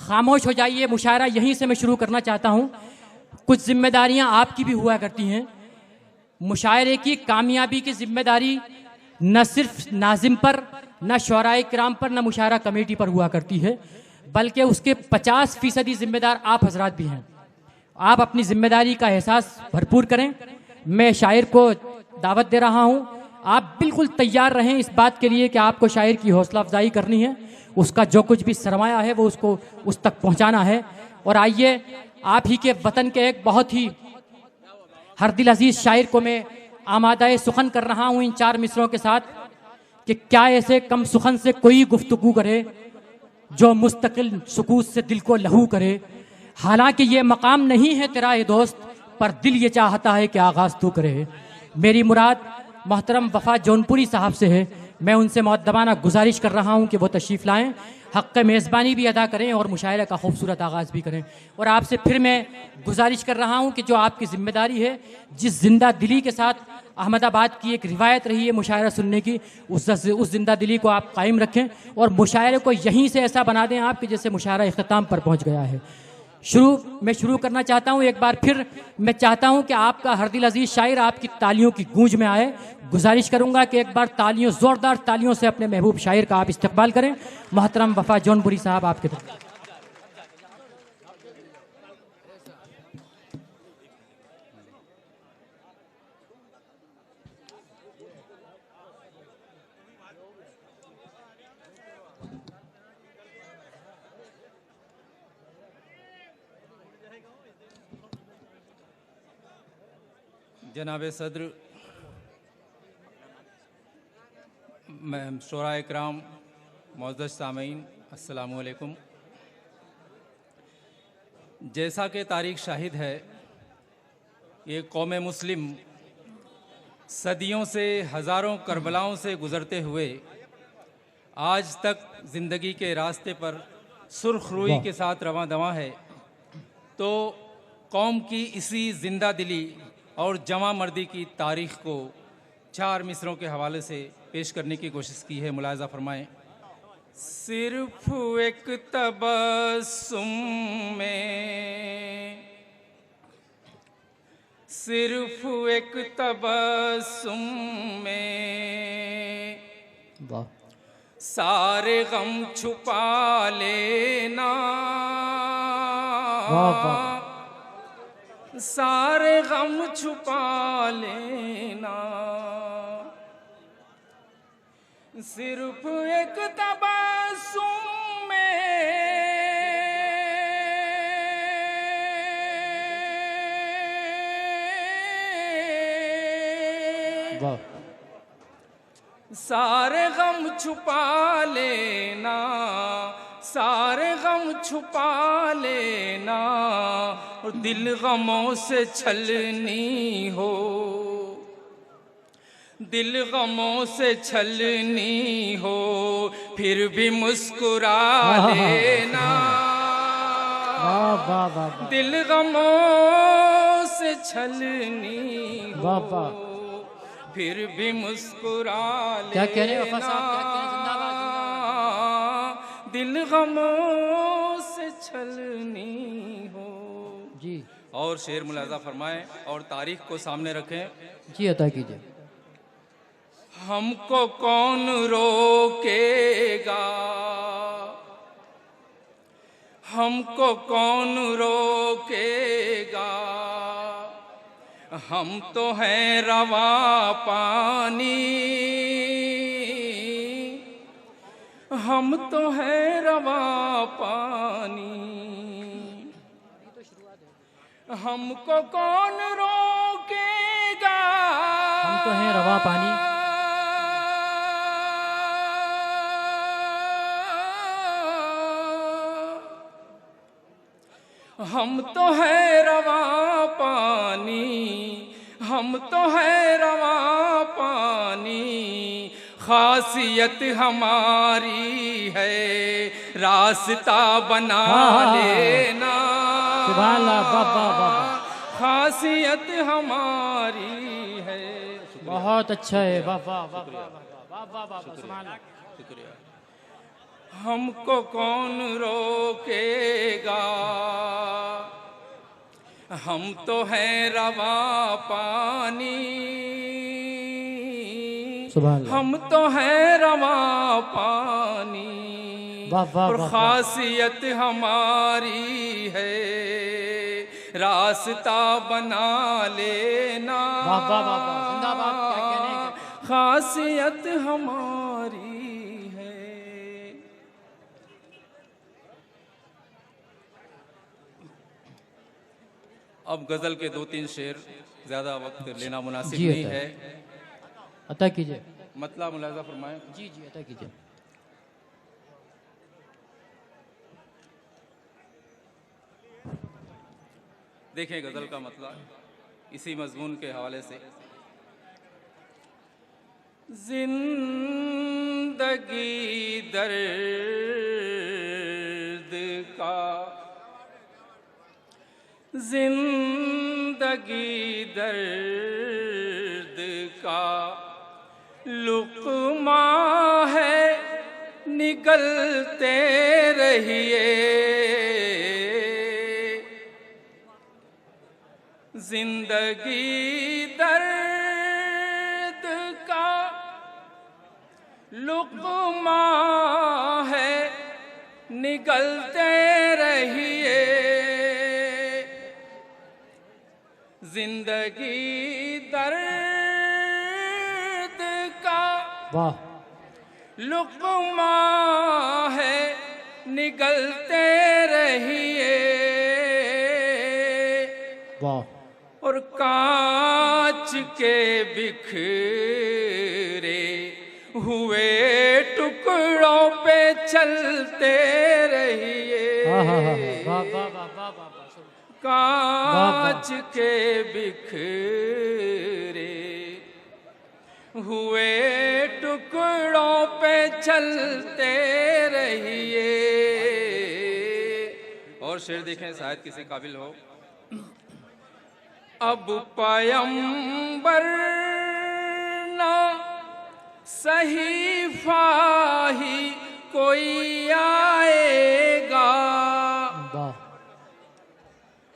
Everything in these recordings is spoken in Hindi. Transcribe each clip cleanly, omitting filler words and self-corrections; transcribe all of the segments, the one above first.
खामोश हो जाइए। मुशायरा यहीं से मैं शुरू करना चाहता हूँ। कुछ जिम्मेदारियाँ आपकी भी हुआ करती हैं। मुशायरे की कामयाबी की जिम्मेदारी न सिर्फ नाजिम पर, न शोराए किराम पर, न मुशायरा कमेटी पर हुआ करती है, बल्कि उसके 50% जिम्मेदार आप हजरात भी हैं। आप अपनी जिम्मेदारी का एहसास भरपूर करें। मैं शायर को दावत दे रहा हूँ, आप बिल्कुल तैयार रहें इस बात के लिए कि आपको शायर की हौसला अफजाई करनी है, उसका जो कुछ भी सरमाया है वो उसको उस तक पहुँचाना है। और आइए, आप ही के वतन के एक बहुत ही हर दिल अजीज शायर को मैं आमादाए सुखन कर रहा हूँ इन 4 मिसरों के साथ कि क्या ऐसे कम सुखन से कोई गुफ्तगू करे जो मुस्तकिल सुकूत से दिल को लहू करे। हालांकि ये मकाम नहीं है तेरा ये दोस्त, पर दिल ये चाहता है कि आगाज तू करे। मेरी मुराद मोहतरम वफा जौनपुरी साहब से है। मैं उनसे मुअद्दबाना गुजारिश कर रहा हूँ कि वो तशरीफ़ लाएँ, हक़ मेज़बानी भी अदा करें और मुशायरे का खूबसूरत आगाज़ भी करें। और आपसे फिर मैं गुजारिश कर रहा हूँ कि जो आपकी ज़िम्मेदारी है, जिस जिंदा दिली के साथ अहमदाबाद की एक रिवायत रही है मुशायरा सुनने की, उस जिंदा दिली को आप कायम रखें और मुशायरे को यहीं से ऐसा बना दें आप कि जैसे मुशायरा इख्तिताम पर पहुँच गया है। मैं शुरू करना चाहता हूं। एक बार फिर मैं चाहता हूं कि आपका हर दिल अजीज शायर आपकी तालियों की गूंज में आए। गुजारिश करूंगा कि एक बार तालियों, जोरदार तालियों से अपने महबूब शायर का आप इस्तकबाल करें। मोहतरम वफा जौनपुरी साहब, आपके तरफ। जनाब सदर, शोराए किराम, मुअज़्ज़ज़ सामीन, अस्सलामु अलैकुम। जैसा कि तारीख़ शाहिद है, ये कौम मुस्लिम सदियों से, हज़ारों करबलाओं से गुज़रते हुए आज तक ज़िंदगी के रास्ते पर सुर्ख रूई के साथ रवां दवां है। तो कौम की इसी जिंदा दिली और जवां मर्दी की तारीख़ को 4 मिसरों के हवाले से पेश करने की कोशिश की है। मुलाहिज़ा फरमाएं। सिर्फ एक तबस्सुम में, सिर्फ एक तबस्सुम में सारे गम छुपा लेना, सारे गम छुपा लेना। सिर्फ एक तबस्सुम में सारे गम छुपा लेना, सारे गम छुपा लेना। और दिल गमों से छलनी हो, दिल गमों से छलनी हो, फिर भी मुस्कुरा लेना। दिल गमों से छलनी हो, फिर भी मुस्कुरा लेना। क्या कह रहे हैं वफा साहब? क्या कह रहे हैं? जिंदाबाद, जिंदाबाद। दिल गमों से छलनी हो जी। और शेर मुलाजा फरमाएं और तारीख को सामने रखें। जी, अता कीजिए। हमको कौन रोकेगा, हमको कौन रोकेगा, हम तो हैं रवा पानी, हम तो हैं रवा पानी। हमको कौन रोकेगा, हम तो हैं रवा पानी, हम तो हैं रवा पानी, हम तो हैं रवा पानी। खासियत हमारी है रास्ता बना लेना, सुभान अल्लाह, वाह वाह वाह। खासियत हमारी है। बहुत अच्छा है, वाह वाह वाह वाह वाह वाह वाह वाह, सुभान अल्लाह। शुक्रिया। हमको कौन रोकेगा, हम तो हैं रवा पानी, हम तो हैं रवा पानी। वाह वाह और वाह, खासियत हमारी है रास्ता बना लेना। वाह वाह वाह वाह, जिंदाबाद, क्या कहने हैं। खासियत हमारी है। अब गजल के 2-3 शेर, ज्यादा वक्त लेना मुनासिब जी, नहीं अता है। अता कीजिए। मतलब मुलाजा फरमाएं। जी जी, अता कीजिए। देखें गजल का मतलब इसी मजमून के हवाले से। जिंदगी दर्द का, जिंदगी दर्द का लुक़मा है, निगलते रहिए। जिंदगी दर्द का लुक़मा है, निगलते रहिए। जिंदगी दर्द का वाह, लुक़मा है, निगलते रहिए। वाह, और कांच के बिखरे हुए टुकड़ों पे चलते रहिए। हाँ हाँ हाँ, वाह वाह वाह वाह वाह, कांच के बिखरे हुए टुकड़ों पे चलते रहिए। और शेर देखें, शायद किसी काबिल हो। अब पयंबर ना सहीफा ही कोई आएगा। वाह,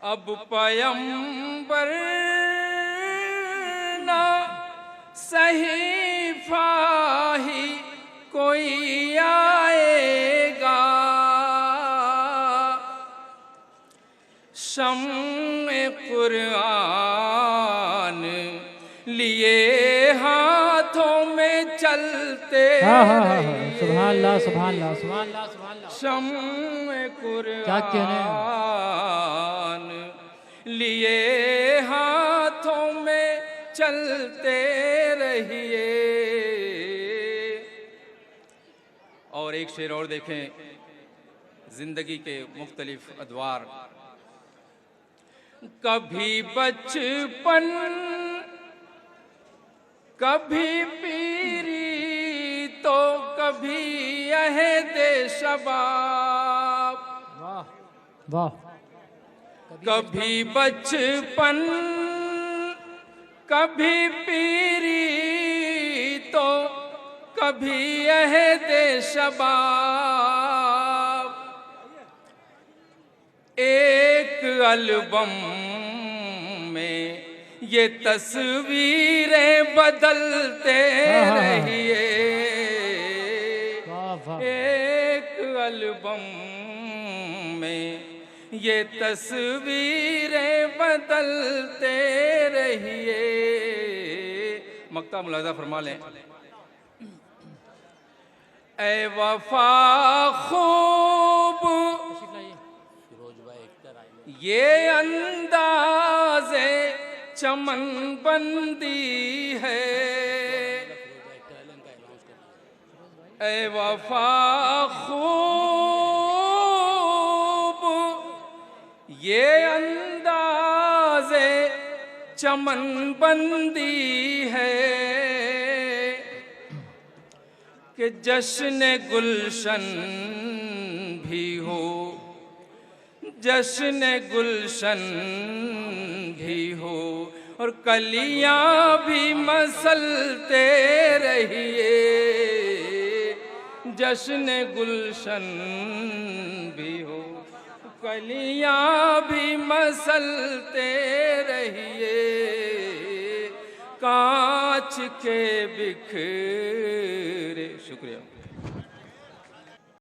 अब पयंबर ना सहीफा ही कोई आएगा। शम्ए कुरान लिए हाथों में चलते हाँ हाँ हाँ, रहिए। सुभान अल्लाह सुभान अल्लाह सुभान अल्लाह सुभान अल्लाह। शम्ए क्या कहने हैं। कुरान लिए हाथों में चलते रहिए। और एक शेर और देखें, जिंदगी के मुख्तलिफ अदवार। कभी बचपन, कभी पीरी, तो कभी अहदे शबाब। वाह वाह, कभी बचपन, कभी पीरी, तो कभी अहदे शबाब। एक एल्बम में ये तस्वीरें बदलते रहिए। वाह वाह, एक एल्बम में ये तस्वीरें बदलते रहिए। मक्ता मुलाजा फरमा लें। ए वफा खूब ये अंदाज़े चमन बंदी है। ए वफा खूब ये अंदाज़े चमन बंदी है कि जश्न गुलशन भी हो, जश्न गुलशन भी हो, और कलियां भी मसलते रहिए। जश्न गुलशन भी हो, कलियां भी मसलते रहिए, कांच के बिखरे। शुक्रिया।